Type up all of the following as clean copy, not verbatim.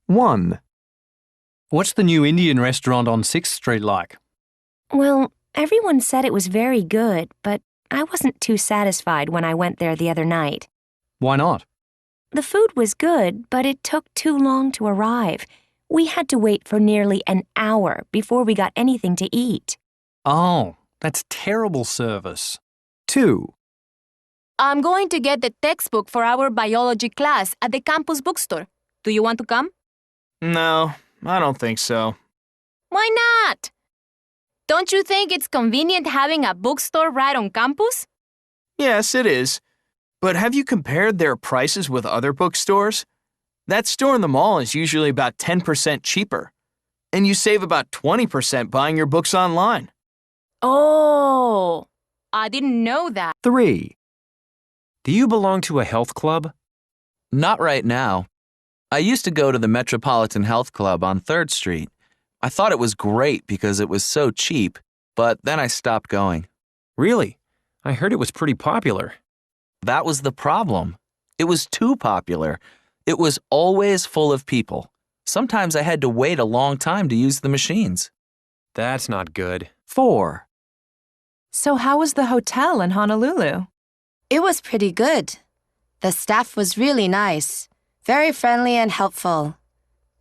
1. What's the new Indian restaurant on 6th Street like? Well, everyone said it was very good, but I wasn't too satisfied when I went there the other night. Why not? The food was good, but it took too long to arrive. We had to wait for nearly an hour before we got anything to eat. Oh, that's terrible service. 2. I'm going to get the textbook for our biology class at the campus bookstore. Do you want to come? No, I don't think so. Why not? Don't you think it's convenient having a bookstore right on campus? Yes, it is. But have you compared their prices with other bookstores? That store in the mall is usually about 10% cheaper. And you save about 20% buying your books online. Oh, I didn't know that. 3. Do you belong to a health club? Not right now. I used to go to the Metropolitan Health Club on 3rd Street. I thought it was great because it was so cheap, but then I stopped going. Really? I heard it was pretty popular. That was the problem. It was too popular. It was always full of people. Sometimes I had to wait a long time to use the machines. That's not good. 4. So how was the hotel in Honolulu? It was pretty good. The staff was really nice, very friendly and helpful.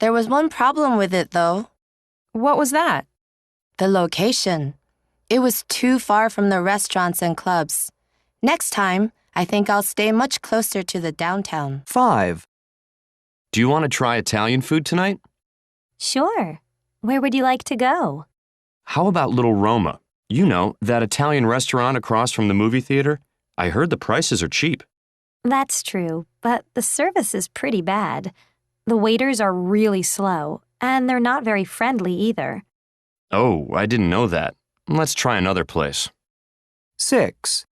There was one problem with it, though. What was that? The location. It was too far from the restaurants and clubs. Next time, I think I'll stay much closer to the downtown. 5. Do you want to try Italian food tonight? Sure. Where would you like to go? How about Little Roma? You know, that Italian restaurant across from the movie theater? I heard the prices are cheap. That's true, but the service is pretty bad. The waiters are really slow, and they're not very friendly either. Oh, I didn't know that. Let's try another place. 6.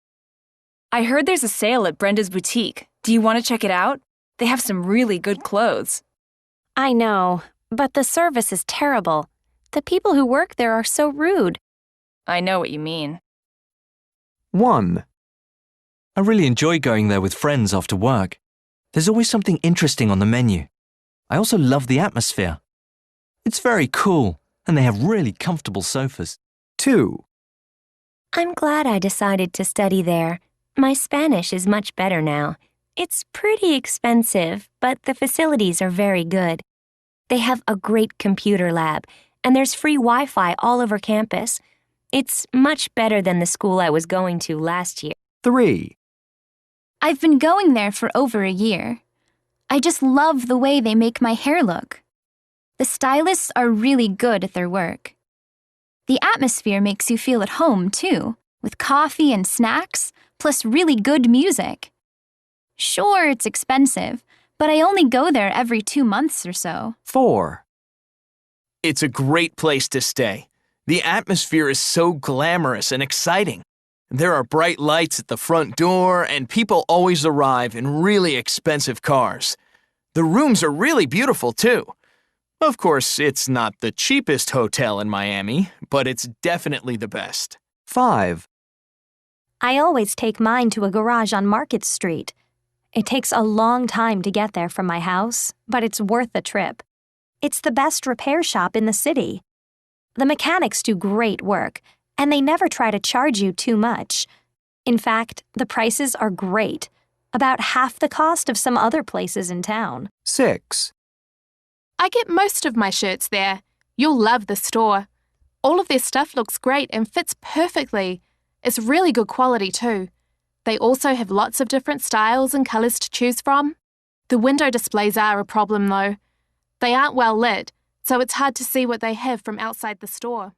I heard there's a sale at Brenda's boutique. Do you want to check it out? They have some really good clothes. I know, but the service is terrible. The people who work there are so rude. I know what you mean. 1. I really enjoy going there with friends after work. There's always something interesting on the menu. I also love the atmosphere. It's very cool, and they have really comfortable sofas. 2. I'm glad I decided to study there. My Spanish is much better now. It's pretty expensive, but the facilities are very good. They have a great computer lab, and there's free Wi-Fi all over campus. It's much better than the school I was going to last year. 3. I've been going there for over a year. I just love the way they make my hair look. The stylists are really good at their work. The atmosphere makes you feel at home, too, with coffee and snacks, plus really good music. Sure, it's expensive, but I only go there every 2 months or so. 4. It's a great place to stay. The atmosphere is so glamorous and exciting. There are bright lights at the front door, and people always arrive in really expensive cars. The rooms are really beautiful, too. Of course, it's not the cheapest hotel in Miami, but it's definitely the best. 5. I always take mine to a garage on Market Street. It takes a long time to get there from my house, but it's worth the trip. It's the best repair shop in the city. The mechanics do great work, and they never try to charge you too much. In fact, the prices are great, about half the cost of some other places in town. 6. I get most of my shirts there. You'll love the store. All of their stuff looks great and fits perfectly. It's really good quality too. They also have lots of different styles and colours to choose from. The window displays are a problem though. They aren't well lit, so it's hard to see what they have from outside the store.